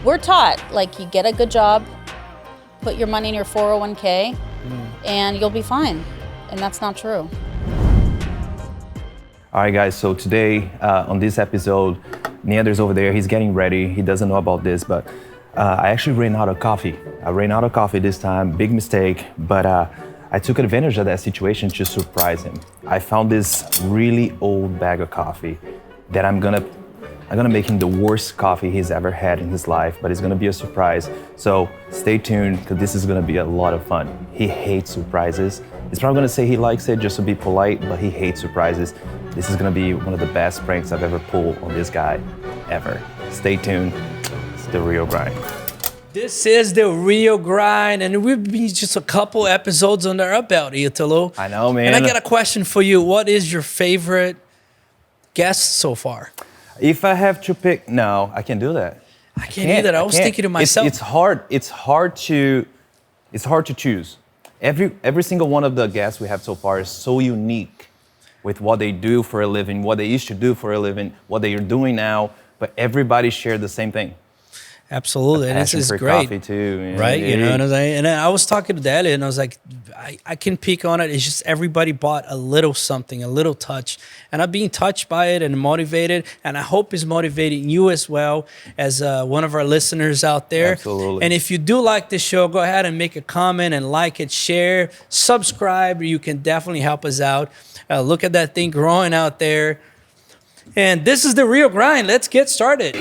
we're taught, like, you get a good job, put your money in your 401k, and you'll be fine. And that's not true. All right, guys, so today on this episode, Neander's over there, he's getting ready. He doesn't know about this, but I actually ran out of coffee. I ran out of coffee this time, big mistake, but I took advantage of that situation to surprise him. I found this really old bag of coffee that I'm gonna make him the worst coffee he's ever had in his life, but it's gonna be a surprise. So stay tuned, because this is gonna be a lot of fun. He hates surprises. He's probably gonna say he likes it just to be polite, but he hates surprises. This is gonna be one of the best pranks I've ever pulled on this guy, ever. Stay tuned, it's the real grind. This is the real grind, and we've been just a couple episodes under our belt, Italo. I know, man. And I got a question for you. What is your favorite guest so far? If I have to pick, no, I can't do that. I can't either. I was thinking to myself. It's hard to choose. Every single one of the guests we have so far is so unique with what they do for a living, what they used to do for a living, what they are doing now, but everybody shared the same thing. Absolutely, and this is for great. Coffee too, right? You know what I'm saying? And I was talking to Daddy, and I was like, I can pick on it. It's just everybody bought a little something, a little touch, and I'm being touched by it and motivated. And I hope it's motivating you as well as one of our listeners out there. Absolutely. And if you do like this show, go ahead and make a comment and like it, share, subscribe. You can definitely help us out. Look at that thing growing out there. And this is the real grind. Let's get started.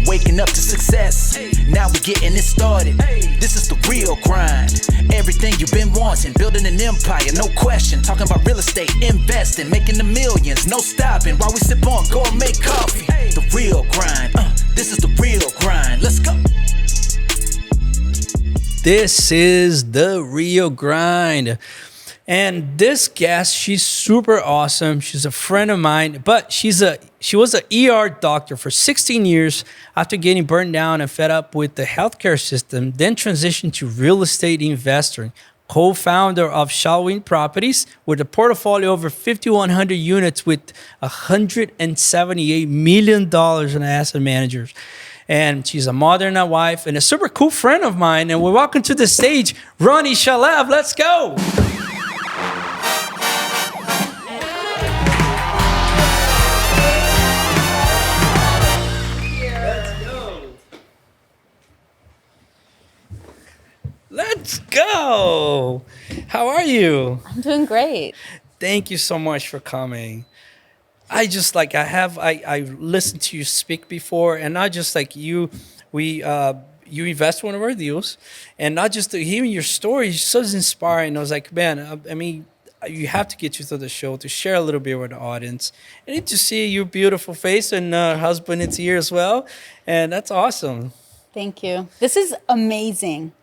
Waking up to success, now we're getting it started. This is the real grind. Everything you've been wanting, building an empire, no question. Talking about real estate, investing, making the millions, no stopping. While we sip on, go and make coffee. The real grind, this is the real grind. Let's go. This is the real grind. And this guest, she's super awesome. She's a friend of mine, but she was an ER doctor for 16 years after getting burned down and fed up with the healthcare system, then transitioned to real estate investor, co-founder of Shalev Properties with a portfolio over 5,100 units with $178 million in asset managers. And she's a mother and a wife and a super cool friend of mine. And we welcome to the stage, Ronnie Shalev. Let's go. Let's go. How are you? I'm doing great. Thank you so much for coming. I listened to you speak before, and not just like you invest one of our deals, and not just hearing your story is so inspiring. I was like, man, I mean, you have to get you to the show to share a little bit with the audience. I need to see your beautiful face, and husband is here as well, and that's awesome. Thank you. This is amazing.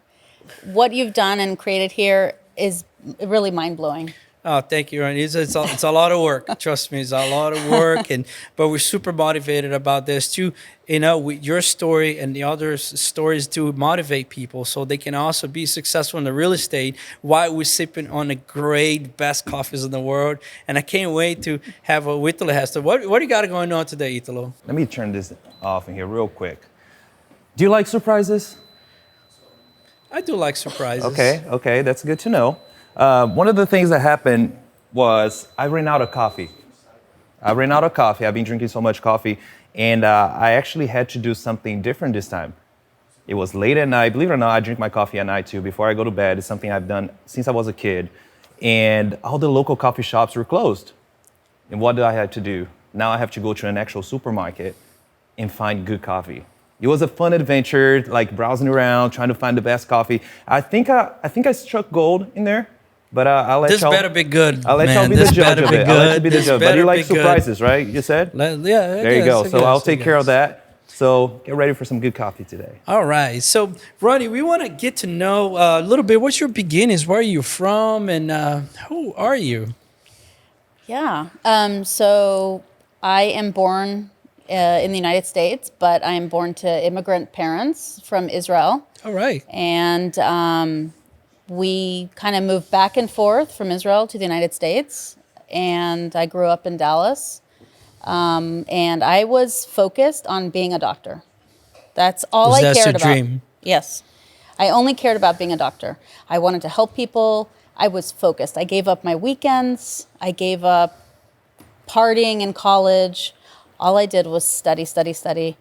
What you've done and created here is really mind-blowing. Oh, thank you, Ronnie. It's a lot of work. Trust me, it's a lot of work, but we're super motivated about this too. You know, with your story and the other stories to motivate people so they can also be successful in the real estate while we're sipping on the great best coffees in the world. And I can't wait to have a Italo has to. What do you got going on today, Italo? Let me turn this off in here real quick. Do you like surprises? I do like surprises. Okay, that's good to know. One of the things that happened was I ran out of coffee. I've been drinking so much coffee, and I actually had to do something different this time. It was late at night. Believe it or not, I drink my coffee at night too before I go to bed. It's something I've done since I was a kid. And all the local coffee shops were closed. And what did I have to do? Now I have to go to an actual supermarket and find good coffee. It was a fun adventure, like browsing around, trying to find the best coffee. I think I struck gold in there, but I'll let y'all. This better be good. I'll let y'all be the judge of it. I'll let you be the judge. But you like surprises, right? You said? Yeah. There you go. So I'll take care of that. So get ready for some good coffee today. All right. So, Ronnie, we want to get to know a little bit. What's your beginnings? Where are you from? And who are you? Yeah. So I am born in the United States, but I am born to immigrant parents from Israel. All right. And we kind of moved back and forth from Israel to the United States. And I grew up in Dallas. And I was focused on being a doctor. That's all Was I that cared your about. dream? Yes. I only cared about being a doctor. I wanted to help people. I was focused. I gave up my weekends. I gave up partying in college. All I did was study, study, study,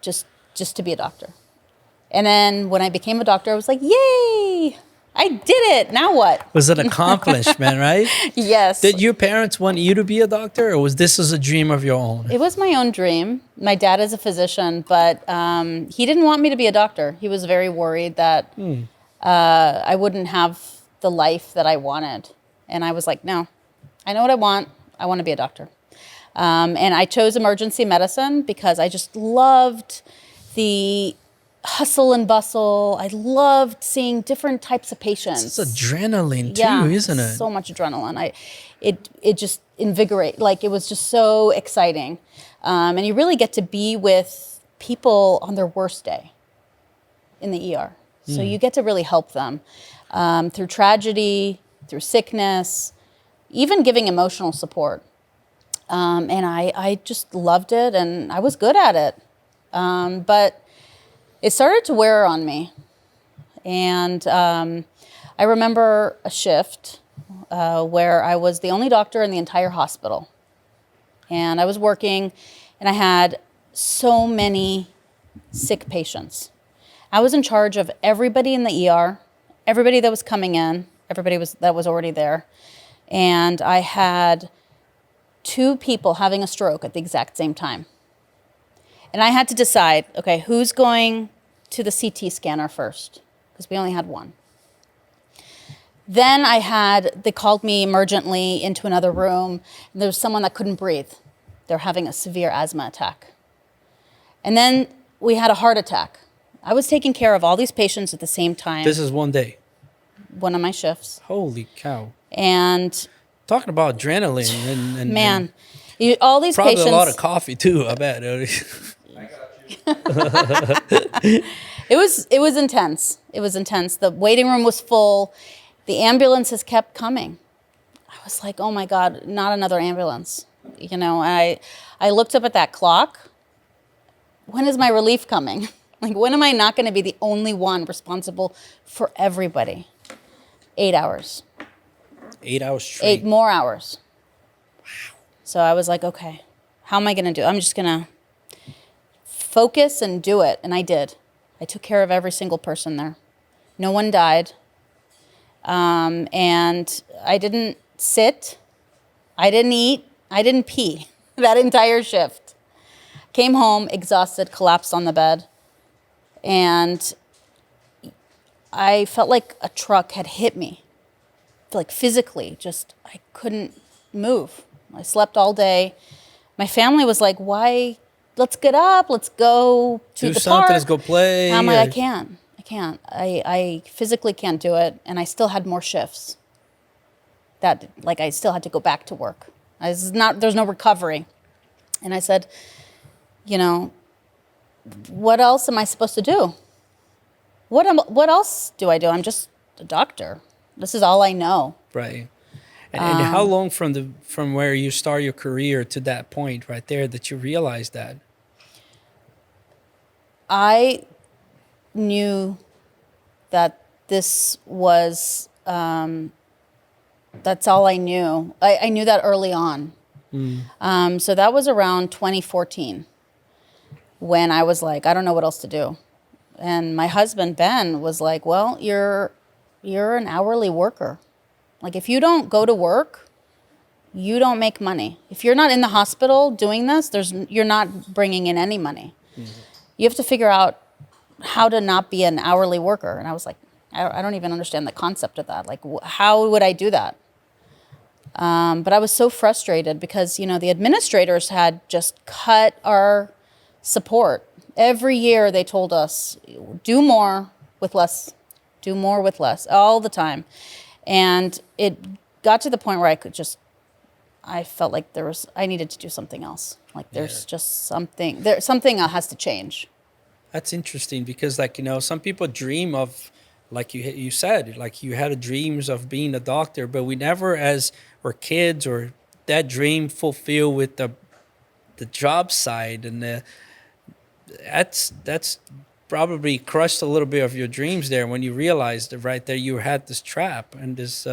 just to be a doctor. And then when I became a doctor, I was like, yay, I did it. Now what? Was an accomplishment, right? Yes. Did your parents want you to be a doctor, or was this as a dream of your own? It was my own dream. My dad is a physician, but he didn't want me to be a doctor. He was very worried that I wouldn't have the life that I wanted. And I was like, no, I know what I want. I want to be a doctor. And I chose emergency medicine because I just loved the hustle and bustle. I loved seeing different types of patients. It's adrenaline too, isn't it? So much adrenaline. It just invigorate. Like, it was just so exciting, and you really get to be with people on their worst day in the ER. So you get to really help them through tragedy, through sickness, even giving emotional support. And I just loved it, and I was good at it. But it started to wear on me. And I remember a shift where I was the only doctor in the entire hospital. And I was working, and I had so many sick patients. I was in charge of everybody in the ER, everybody that was coming in, that was already there. And I had 2 people having a stroke at the exact same time. And I had to decide, okay, who's going to the CT scanner first? Because we only had one. Then they called me emergently into another room. And there was someone that couldn't breathe. They're having a severe asthma attack. And then we had a heart attack. I was taking care of all these patients at the same time. This is one day. One of my shifts. Holy cow. And talking about adrenaline and man, all these probably patients. a lot of coffee too, I bet. It was intense. It was intense. The waiting room was full. The ambulances kept coming. I was like, oh my God, not another ambulance. You know, I looked up at that clock. When is my relief coming? Like, when am I not going to be the only one responsible for everybody? 8 hours. 8 hours straight. 8 more hours. Wow. So I was like, okay, how am I going to do it? I'm just going to focus and do it. And I did. I took care of every single person there. No one died. And I didn't sit. I didn't eat. I didn't pee that entire shift. Came home exhausted, collapsed on the bed. And I felt like a truck had hit me. Like, physically, just I couldn't move. I slept all day. My family was like, why? Let's get up. Let's go to do the something. park. Let's go play. I'm like, I can't. I physically can't do it. And I still had more shifts. I still had to go back to work. There's no recovery. And I said, you know, what else am I supposed to do? What else do I do? I'm just a doctor. This is all I know. Right. And how long from where you start your career to that point right there that you realized that? I knew that this was, that's all I knew. I knew that early on. So that was around 2014 when I was like, I don't know what else to do. And my husband, Ben, was like, well, you're an hourly worker. Like, if you don't go to work, you don't make money. If you're not in the hospital doing this, you're not bringing in any money. Mm-hmm. You have to figure out how to not be an hourly worker. And I was like, I don't even understand the concept of that. Like, how would I do that? But I was so frustrated because, you know, the administrators had just cut our support. Every year they told us, do more with less, do more with less, all the time. And it got to the point where I felt like I needed to do something else. Like, there's just something has to change. That's interesting because, like, you know, some people dream of, like you said, like you had dreams of being a doctor, but we never, as we're kids, or that dream fulfilled with the job side and that's probably crushed a little bit of your dreams there when you realized that right there you had this trap and this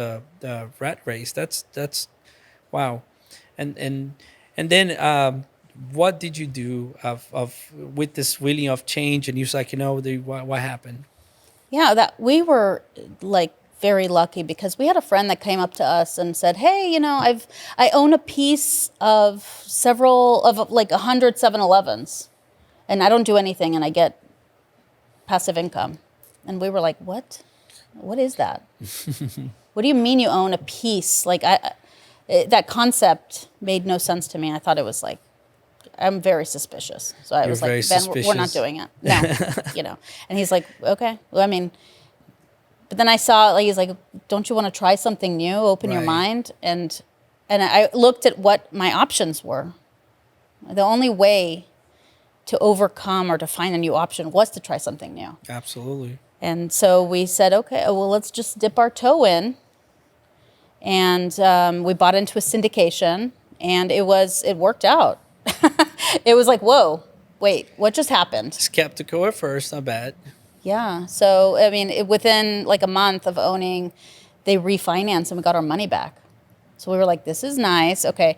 rat race. That's wow. And then what did you do of with this wheeling of change? And you was like, what happened? Yeah, that we were like very lucky because we had a friend that came up to us and said, "Hey, I own a piece of several of like 100 7-Elevens, and I don't do anything, and I get passive income." And we were like, "What? What is that? What do you mean you own a piece?" Like that concept made no sense to me. I thought it was like, I'm very suspicious. So I was like, "Ben, we're not doing it." No, And he's like, "Okay." Well, I mean, but then I saw, like, he's like, "Don't you want to try something new? Open your mind." And I looked at what my options were. The only way to overcome or to find a new option was to try something new. Absolutely. And so we said, okay, well, let's just dip our toe in. And we bought into a syndication, and it worked out. It was like, whoa, wait, what just happened? Skeptical at first, not bad. Yeah. So, I mean, within like a month of owning, they refinanced and we got our money back. So we were like, this is nice. Okay.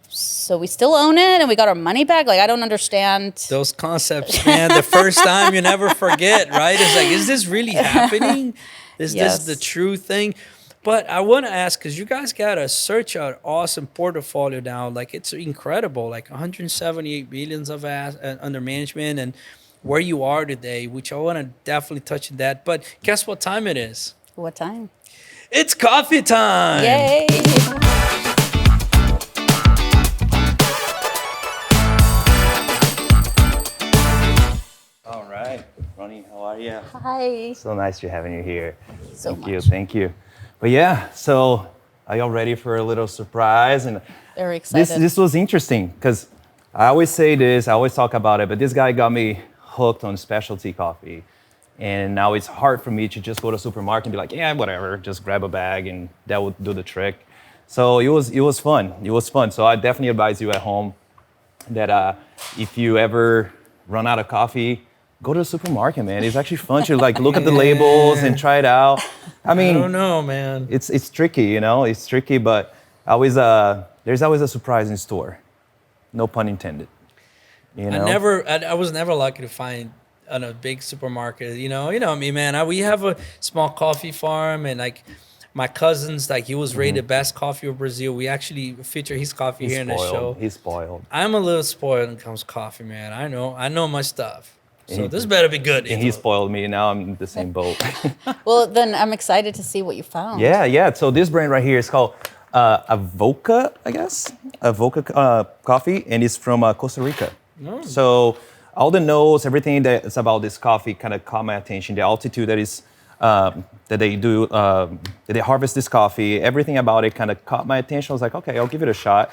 So we still own it and we got our money back. Like, I don't understand. Those concepts, man, the first time you never forget, right? It's like, is this really happening? Is this the true thing? But I want to ask, because you guys got such an awesome portfolio now. Like, it's incredible. Like 178 billions of under management and where you are today, which I want to definitely touch on that. But guess what time it is? What time? It's coffee time. Yay. All right, Ronnie, how are you? Hi. So nice to having you here. So Thank you, much. thank you. But yeah, so are y'all ready for a little surprise? And Very excited. this was interesting because I always say this, I always talk about it, but this guy got me hooked on specialty coffee. And now it's hard for me to just go to a supermarket and be like, yeah, whatever, just grab a bag and that would do the trick. So it was fun. It was fun. So I definitely advise you at home that if you ever run out of coffee, go to the supermarket, man. It's actually fun to like look at the labels and try it out. I mean, I don't know, man. It's tricky, It's tricky, but there's always a surprise in store. No pun intended. I was never lucky to find in a big supermarket. You know me, man. We have a small coffee farm, and like my cousin's, like he was rated best coffee of Brazil. We actually feature his coffee here in the show. He's spoiled. I'm a little spoiled when it comes to coffee, man. I know my stuff. So this better be good. And he spoiled me, and now I'm in the same boat. Well, then I'm excited to see what you found. Yeah. So this brand right here is called Avoca, I guess. Avoca coffee, and it's from Costa Rica. Oh. So all the notes, everything that's about this coffee kind of caught my attention. The altitude that is that they do, that they harvest this coffee, everything about it kind of caught my attention. I was like, okay, I'll give it a shot.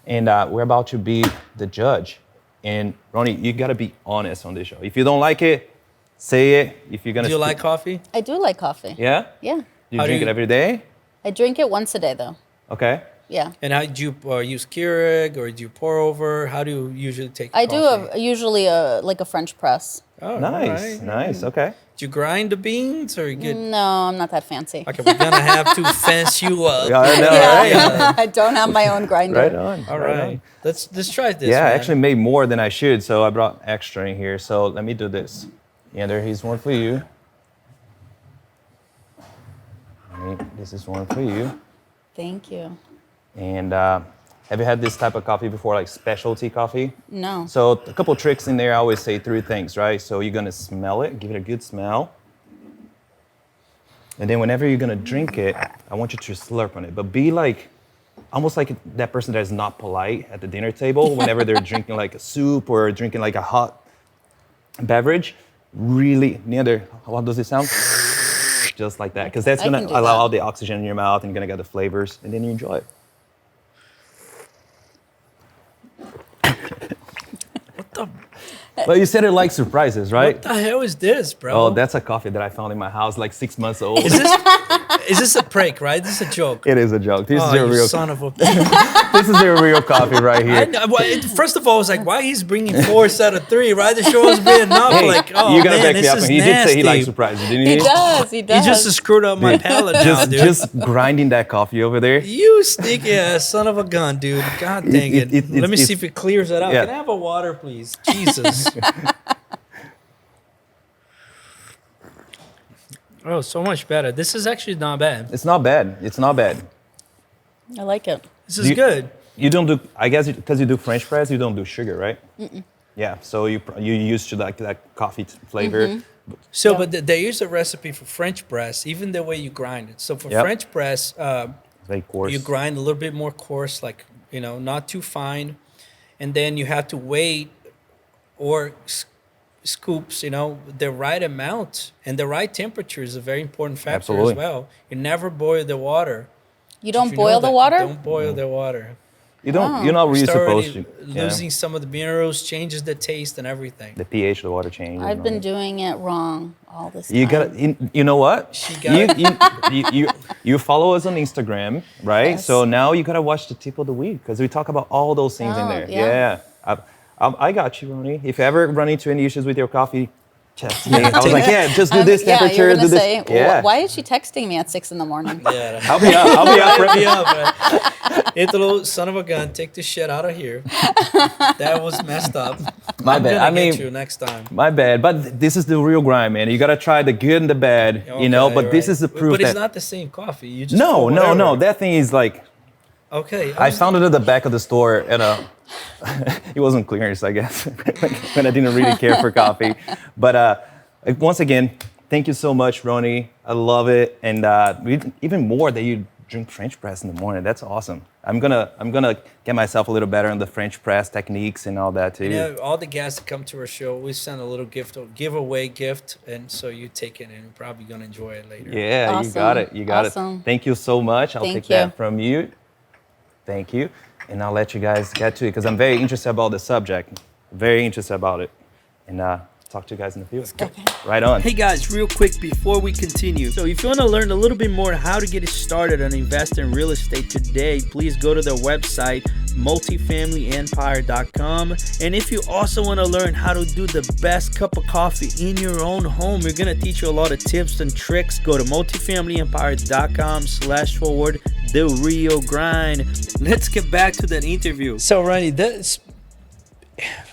And we're about to be the judge. And Ronnie, you gotta be honest on this show. If you don't like it, say it. If you're gonna. Do you like coffee? I do like coffee. Yeah. Yeah. You drink it every day? I drink it once a day, though. Okay. Yeah. And how do you use Keurig or do you pour over? How do you usually take? I coffee? do usually like a French press. Oh, Nice. Okay. Do you grind the beans or you get? No, I'm not that fancy. Okay, we're gonna have to fence you up. Yeah, I know, Yeah, right? I don't have my own grinder. Right on. All right right, on. let's try this. Yeah, I man. actually made more than I should, so I brought extra in here. So let me do this. Neander, here's one for you. This is one for you. Thank you. And have you had this type of coffee before, like specialty coffee? No. So a couple tricks in there. I always say 3 things, right? So you're gonna smell it, give it a good smell. And then whenever you're gonna drink it, I want you to slurp on it, but be like, almost like that person that is not polite at the dinner table whenever they're drinking like a soup or drinking like a hot beverage. Really, Neander, how does it sound? Just like that, because that's I gonna can do allow that. all the oxygen in your mouth and you're gonna get the flavors, and then you enjoy it. What the? But you said it like surprises, right? What the hell is this, bro? Oh, that's a coffee that I found in my house like 6 months old. Is this a prank, right? This is a joke. It is a joke. This Oh, is your you real. son of a... This is your real coffee right I here. know, well, first of all, I was like, why he's bringing 4 out of 3, right? The show was being enough. Hey, Like, oh, you gotta man, back me this up. is He nasty. did say he likes surprises, didn't he? He does. He He does. just screwed up my palate now, dude. Just grinding that coffee over there. You sneaky ass son of a gun, dude. God dang it. Let me see if it clears it out. Yeah. Can I have a water, please? Jesus. Oh, so much better. This is actually not bad. It's not bad. It's not bad. I like it. This is good. You don't do. I guess because you do French press, you don't do sugar, right? Yeah. So you used to like that coffee flavor. So, Yeah. but they use a recipe for French press, even the way you grind it. So for Yep. French press, Very coarse. you grind a little bit more coarse, like, not too fine. And then you have to wait or scoops, the right amount and the right temperature is a very important factor Absolutely. as well. You never boil the water. You don't If you know boil the that, water? Don't boil the water. You don't. You're not really Start supposed already to. Yeah. losing some of the minerals, changes the taste and everything. The pH of the water changes. I've and been all doing it wrong all this time. that. You gotta. You know what? She got You follow us on Instagram, right? Yes. So now you gotta watch the tip of the week because we talk about all those things in Oh, there. yeah. I got you, Ronnie. If you ever run into any issues with your coffee, text me. I was like, yeah, just do this Yeah, temperature, you're do gonna this. say, Yeah. why is she texting me at 6 in the morning? Yeah. I'll be up. I'll be up. Hit me up, man. Italo, son of a gun, take this shit out of here. That was messed up. My I'm bad. gonna I mean, get you next time. my bad. But this is the real grind, man. You gotta try the good and the bad, Okay, But this right. is the proof But that it's not the same coffee. You just no, put no, no. whatever. That thing is like Okay. I found it at the back of the store, and it wasn't clearance, I guess, when I didn't really care for coffee. But once again, thank you so much, Ronnie. I love it, and even more that you drink French press in the morning. That's awesome. I'm gonna get myself a little better on the French press techniques and all that too. All the guests that come to our show, we send a little giveaway gift, and so you take it, and you're probably gonna enjoy it later. Yeah, Awesome. you got it. You got Awesome. it. Thank you so much. I'll Thank take you. that from you. Thank you. And I'll let you guys get to it because I'm very interested about the subject. Very interested about it. And talk to you guys in the field. Okay. Right on. Hey guys, real quick before we continue. So if you want to learn a little bit more how to get started on investing in real estate today, please go to their website, multifamilyempire.com. And if you also want to learn how to do the best cup of coffee in your own home, we're going to teach you a lot of tips and tricks. Go to multifamilyempire.com/the real grind. Let's get back to that interview. So Ronnie,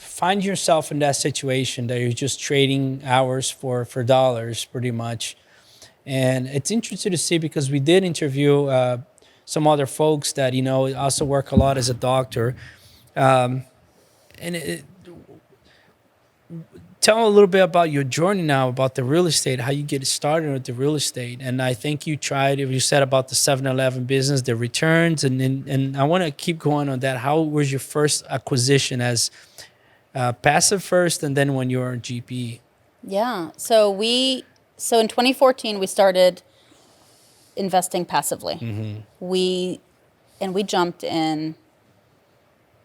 find yourself in that situation that you're just trading hours for dollars pretty much. And it's interesting to see because we did interview some other folks that, also work a lot as a doctor. Tell a little bit about your journey now, about the real estate, how you get started with the real estate. And I think you said about the 7-Eleven business, the returns, and I want to keep going on that. How was your first acquisition as passive first, and then when you were a GP? Yeah. So in 2014 we started investing passively. We jumped in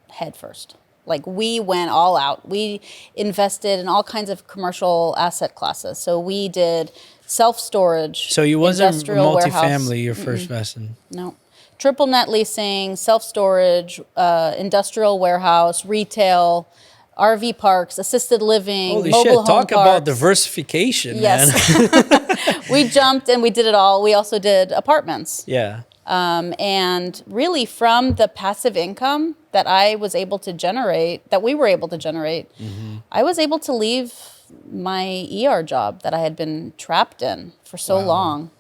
head first. Like we went all out. We invested in all kinds of commercial asset classes. So we did self-storage. So you wasn't industrial warehouse. multifamily your first lesson? No. Triple net leasing, self-storage, industrial warehouse, retail, RV parks, assisted living, Holy mobile shit, home talk about parks. diversification, Yes. man. We jumped and we did it all. We also did apartments. Yeah. And really from the passive income that we were able to generate, I was able to leave my ER job that I had been trapped in for so long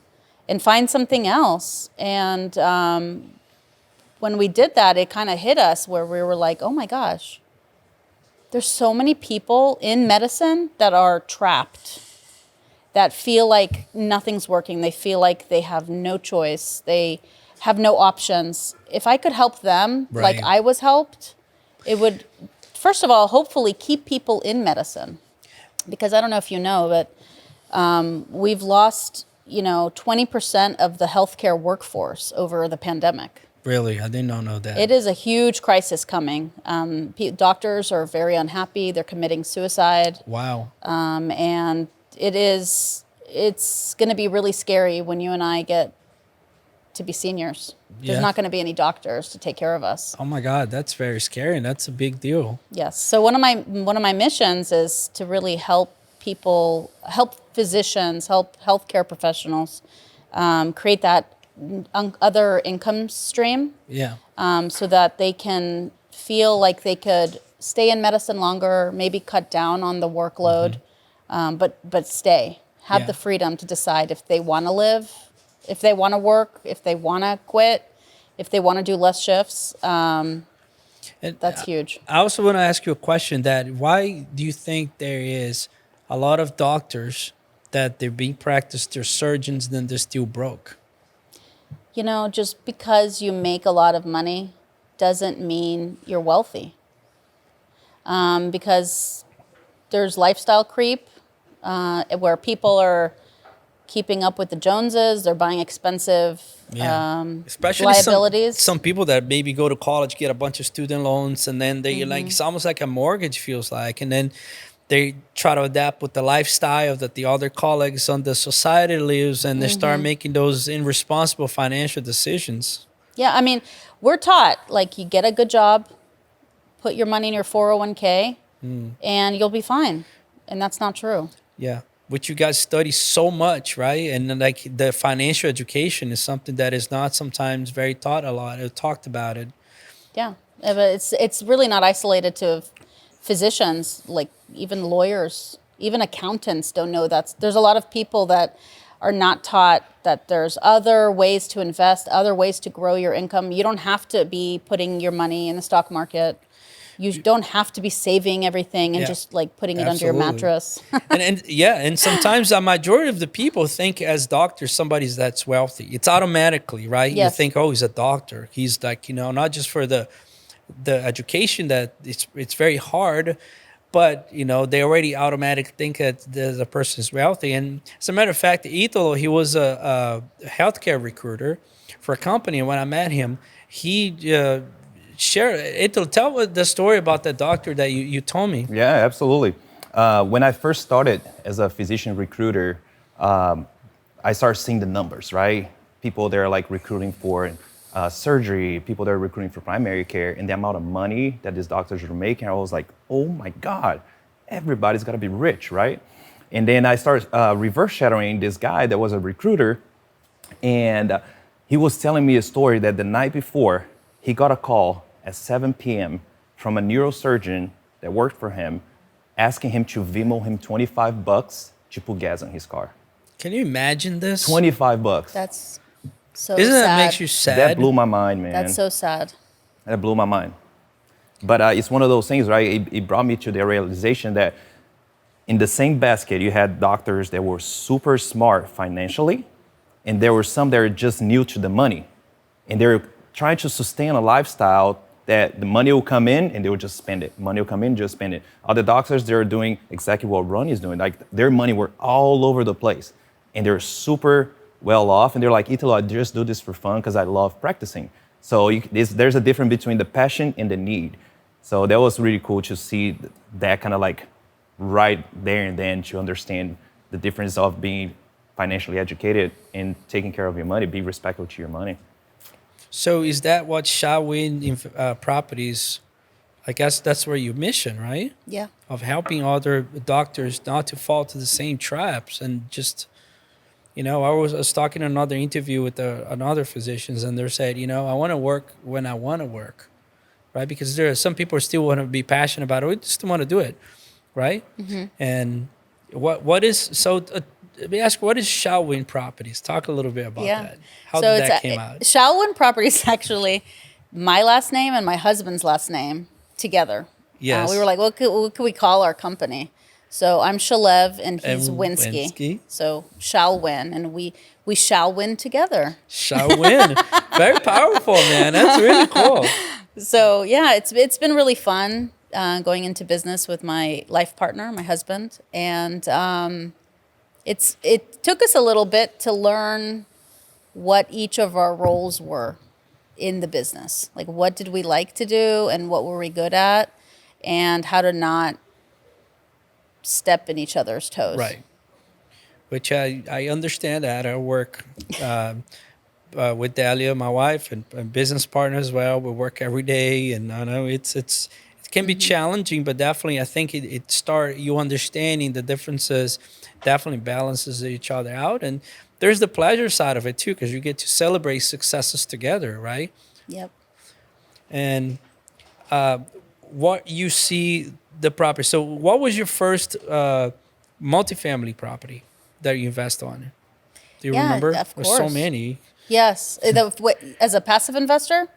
and find something else. And when we did that, it kind of hit us where we were like, oh my gosh, there's so many people in medicine that are trapped, that feel like nothing's working. They feel like they have no choice. They have no options. If I could help them like I was helped, it would, first of all, hopefully keep people in medicine. Because I don't know if you know, but we've lost, 20% of the healthcare workforce over the pandemic. Really? I did not know that. It is a huge crisis coming. Doctors are very unhappy. They're committing suicide. Wow. And it's going to be really scary when you and I get to be seniors. Yeah. There's not going to be any doctors to take care of us. Oh my God, that's very scary, and that's a big deal. Yes. So one of my missions is to really help people, help physicians, help healthcare professionals create that other income stream. Yeah. So that they can feel like they could stay in medicine longer, maybe cut down on the workload, but stay, have the freedom to decide if they want to live, if they want to work, if they want to quit, if they want to do less shifts. That's huge. I also want to ask you a question that why do you think there is a lot of doctors that they're being practiced, they're surgeons, then they're still broke? You know, just because you make a lot of money doesn't mean you're wealthy. Because there's lifestyle creep where people are keeping up with the Joneses. They're buying expensive Especially liabilities. Some people that maybe go to college, get a bunch of student loans, and then they like it's almost like a mortgage feels like, and then they try to adapt with the lifestyle that the other colleagues on the society lives, and they start making those irresponsible financial decisions. Yeah, I mean, we're taught, like, you get a good job, put your money in your 401k, and you'll be fine. And that's not true. Yeah. Which you guys study so much, right? And then, like, the financial education is something that is not sometimes very taught a lot or talked about it. Yeah, but it's really not isolated to physicians, like even lawyers, even accountants don't know that. There's a lot of people that are not taught that there's other ways to invest, other ways to grow your income. You don't have to be putting your money in the stock market. You don't have to be saving everything and just like putting it under your mattress. and sometimes a majority of the people think as doctors, somebody's that's wealthy. It's automatically, right? Yes. You think, oh, he's a doctor. He's like, not just for the education that it's very hard, but they already automatically think that the person is wealthy. And as a matter of fact, Italo, he was a healthcare recruiter for a company, and when I met him, he tell the story about the doctor that you told me. Yeah, absolutely. When I first started as a physician recruiter, I started seeing the numbers, right? People that are like recruiting for surgery, people that are recruiting for primary care, and the amount of money that these doctors were making, I was like, oh my God, everybody's got to be rich, right? And then I started reverse shadowing this guy that was a recruiter, and he was telling me a story that the night before, he got a call at 7 p.m. from a neurosurgeon that worked for him, asking him to Venmo him $25 to put gas in his car. Can you imagine this? $25. That's so Isn't sad. that makes you sad? That blew my mind, man. That's so sad. That blew my mind. But it's one of those things, right? It brought me to the realization that in the same basket, you had doctors that were super smart financially, and there were some that were just new to the money. And they were trying to sustain a lifestyle that the money will come in and they will just spend it. Money will come in, just spend it. Other doctors, they're doing exactly what Ronnie is doing. Like, their money were all over the place. And they're super well off. And they're like, Italo, I just do this for fun because I love practicing. So there's a difference between the passion and the need. So that was really cool to see that kind of like right there and then to understand the difference of being financially educated and taking care of your money, be respectful to your money. So is that what Shawin Properties, I guess that's where your mission, right? Yeah. Of helping other doctors not to fall to the same traps and just, I was talking in another interview with another physicians, and they said, I want to work when I want to work, right? Because there are some people who still want to be passionate about it. We just want to do it, right? Mm-hmm. And what is, so let me ask, what is Shawin Properties? Talk a little bit about that. How did that came out? Shawin Properties is actually my last name and my husband's last name together. Yes. We were like, what could we call our company? So I'm Shalev and he's Winsky. So shall win, and we shall win together. Shall win. Very powerful, man. That's really cool. So yeah, it's been really fun going into business with my life partner, my husband, and it took us a little bit to learn what each of our roles were. in the business. Like, what did we like to do and what were we good at, and how to not step in each other's toes. Right. Which I understand that. I work with Dahlia, my wife, and business partner as well. We work every day, and I know it can be challenging, but definitely I think it start you understanding the differences, definitely balances each other out, and there's the pleasure side of it too, because you get to celebrate successes together, right? Yep. And what you see the property. So, what was your first multifamily property that you invest on? Do you Yeah, remember? of There's so course. many. Yes. As a passive investor,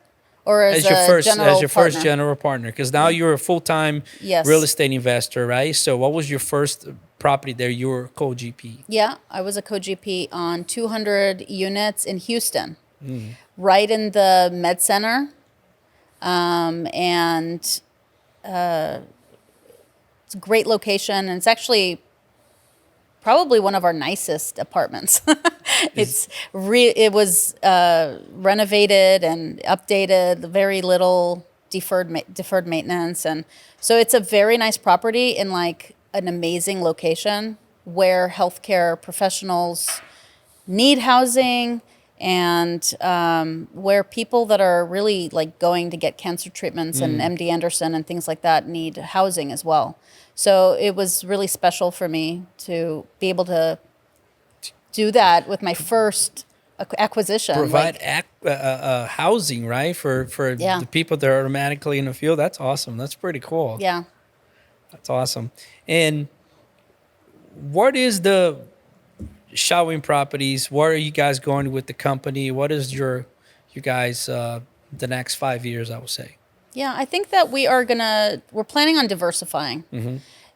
or as As your a first, general as your first partner? general partner, because now you're a full-time Yes. real estate investor, right? So, what was your first property there? You were co-GP. Yeah, I was a co-GP on 200 units in Houston, right in the Med Center, and it's a great location, and it's actually probably one of our nicest apartments. It was renovated and updated, very little deferred maintenance, and so it's a very nice property in like an amazing location where healthcare professionals need housing, and where people that are really like going to get cancer treatments and MD Anderson and things like that need housing as well. So it was really special for me to be able to do that with my first acquisition. Provide Like, housing, right, for Yeah. the people that are automatically in the field. That's awesome. That's pretty cool. yeah. That's awesome. And what is the Shawin Properties? What are you guys going with the company? What is you guys the next 5 years? I would say. Yeah, I think that we're planning on diversifying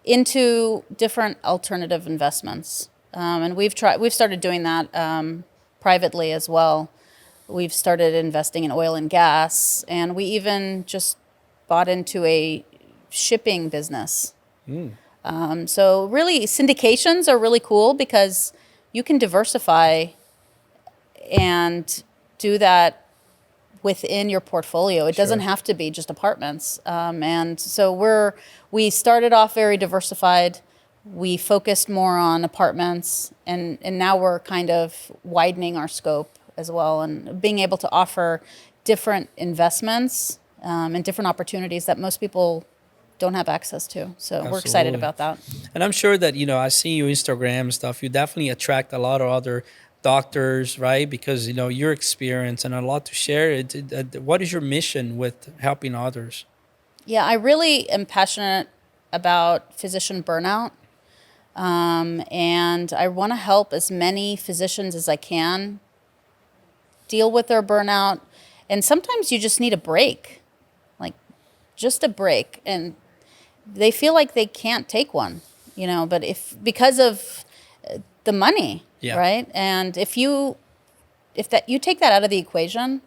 into different alternative investments. And we've started doing that privately as well. We've started investing in oil and gas, and we even just bought into a shipping business. So really, syndications are really cool because you can diversify and do that within your portfolio. It doesn't have to be just apartments. And so we started off very diversified. We focused more on apartments, and now we're kind of widening our scope as well and being able to offer different investments and different opportunities that most people don't have access to. So we're excited Absolutely. about that. And I'm sure that, I see you Instagram and stuff. You definitely attract a lot of other doctors, right? Because, your experience and a lot to share. What is your mission with helping others? Yeah, I really am passionate about physician burnout. And I want to help as many physicians as I can deal with their burnout. And sometimes you just need a break, like just a break. And they feel like they can't take one, but because of the money, Yeah. right? And if you take that out of the equation,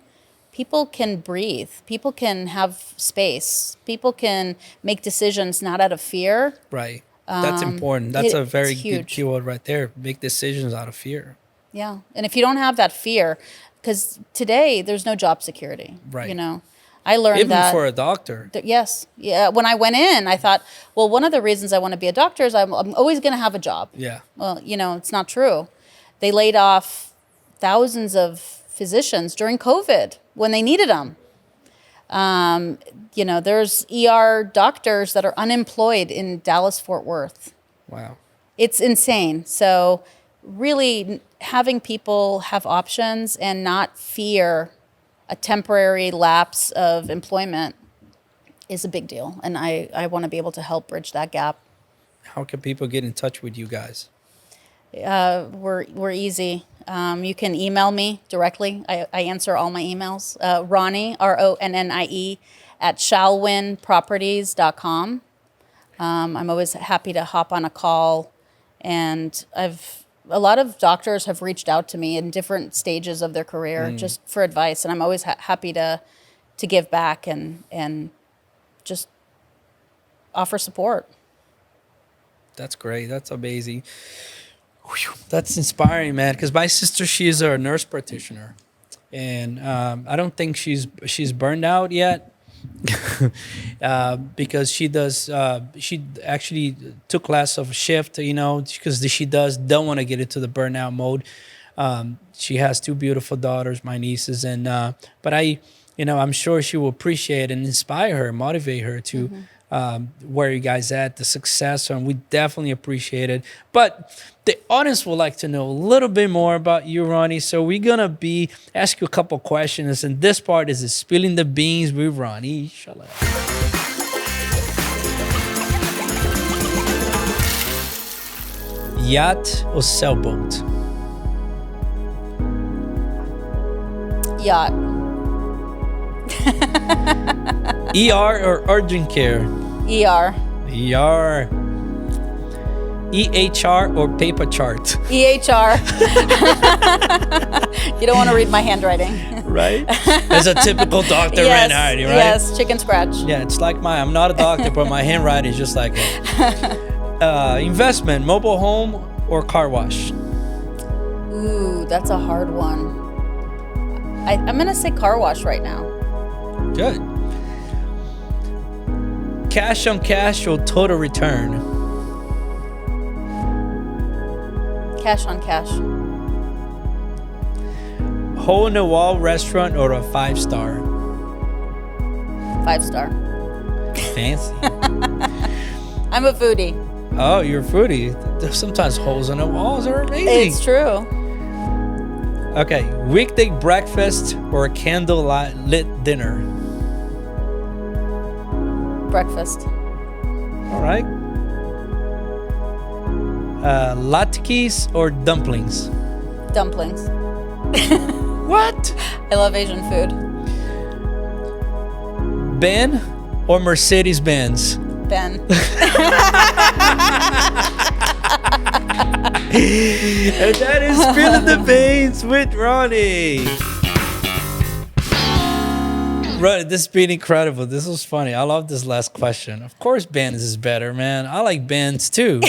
people can breathe. People can have space. People can make decisions not out of fear. Right. That's important. That's a very it's good huge. keyword right there. Make decisions out of fear. Yeah. And if you don't have that fear, because today there's no job security. Right. I learned Even that. for a doctor. Yes. Yeah. When I went in, I thought, well, one of the reasons I want to be a doctor is I'm always going to have a job. Yeah. Well, it's not true. They laid off thousands of physicians during COVID when they needed them. There's ER doctors that are unemployed in Dallas-Fort Worth. Wow. It's insane. So really having people have options and not fear a temporary lapse of employment is a big deal. And I want to be able to help bridge that gap. How can people get in touch with you guys? We're easy. You can email me directly. I answer all my emails. Ronnie, RONNIE, at shalwinproperties.com. I'm always happy to hop on a call. And a lot of doctors have reached out to me in different stages of their career just for advice. And I'm always happy to give back and just offer support. That's great. That's amazing. Whew. That's inspiring, man. Because my sister, she is a nurse practitioner. and I don't think she's burned out yet. Because she actually took less of a shift, because she don't want to get into the burnout mode. She has 2 beautiful daughters, my nieces, and but I'm sure she will appreciate and inspire her, motivate her to where you guys at, the success, and we definitely appreciate it. But the audience would like to know a little bit more about you, Ronnie. So we're gonna ask you a couple questions, and this part is spilling the beans with Ronnie Shalev. Yacht or sailboat? Yacht. ER or urgent care? ER. ER. EHR or paper chart? EHR. You don't want to read my handwriting. Right? As a typical doctor handwriting, right? Yes, chicken scratch. Yeah, it's like I'm not a doctor, but my handwriting is just like it. Investment, mobile home or car wash? Ooh, that's a hard one. I'm going to say car wash right now. Good. Cash on cash or total return? Cash on cash. Hole in the wall restaurant or a 5-star? 5-star. Fancy. I'm a foodie. Oh, you're a foodie. Sometimes holes in the walls are amazing. It's true. Okay, weekday breakfast or a candle-lit dinner? Breakfast. All right. Latkes or dumplings? Dumplings. What? I love Asian food. Ben or Mercedes-Benz? Ben. And that is Spilling the Beans with Ronnie. Ronnie, this has been incredible. This was funny. I love this last question. Of course, Benz is better, man. I like Benz too.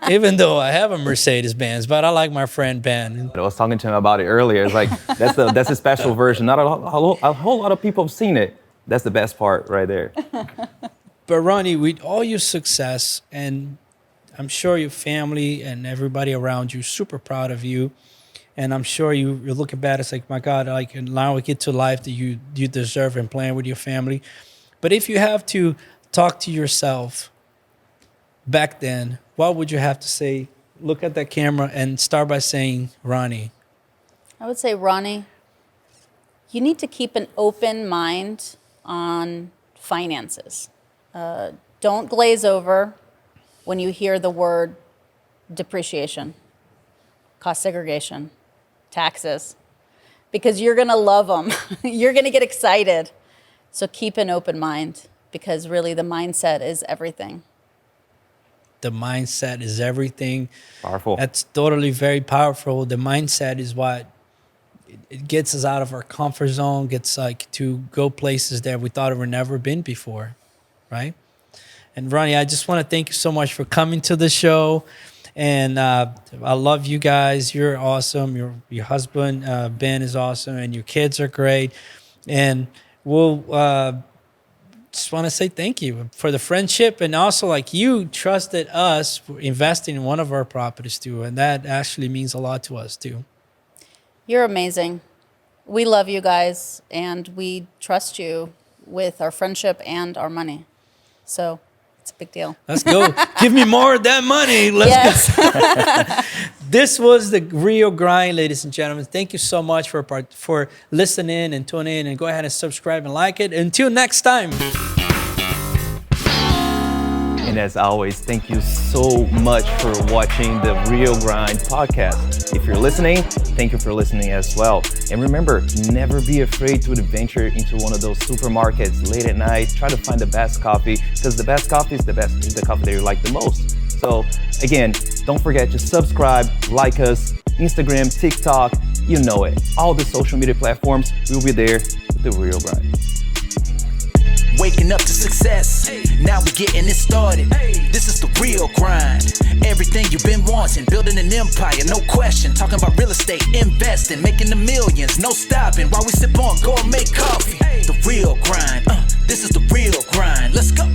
Even though I have a Mercedes-Benz, but I like my friend Ben. I was talking to him about it earlier. It's like, that's a special version. Not a whole lot of people have seen it. That's the best part right there. But Ronnie, with all your success, and I'm sure your family and everybody around you super proud of you. And I'm sure you're looking back, it's like, my God, like now we get to life that you deserve and plan with your family. But if you have to talk to yourself back then, what would you have to say? Look at that camera and start by saying, Ronnie. I would say, Ronnie, you need to keep an open mind on finances. Don't glaze over when you hear the word depreciation, cost segregation, taxes, because you're going to love them. You're going to get excited. So keep an open mind, because really the mindset is everything. The mindset is everything. Powerful. That's totally very powerful. The mindset is what it gets us out of our comfort zone, gets like to go places that we thought we never been before, right? And Ronnie, I just want to thank you so much for coming to the show. And I love you guys. You're awesome. Your husband, Ben, is awesome. And your kids are great. And we'll just want to say thank you for the friendship. And also, like, you trusted us for investing in one of our properties, too. And that actually means a lot to us, too. You're amazing. We love you guys, and we trust you with our friendship and our money. So it's a big deal. Let's go. Give me more of that money. Let's go. This was the Real Grind, ladies and gentlemen. Thank you so much for listening and tuning in. And go ahead and subscribe and like it. Until next time. And as always, thank you so much for watching the Real Grind podcast. If you're listening, thank you for listening as well. And remember, never be afraid to adventure into one of those supermarkets late at night. Try to find the best coffee, because the best coffee is the coffee that you like the most. So again, don't forget to subscribe, like us, Instagram, TikTok, you know it. All the social media platforms, we'll be there with the Real Grind. Waking up to success. Now we getting it started. This is the real grind. Everything you've been wanting, building an empire, no question. Talking about real estate, investing, making the millions, no stopping. While we sip on gourmet coffee, the real grind. This is the real grind. Let's go.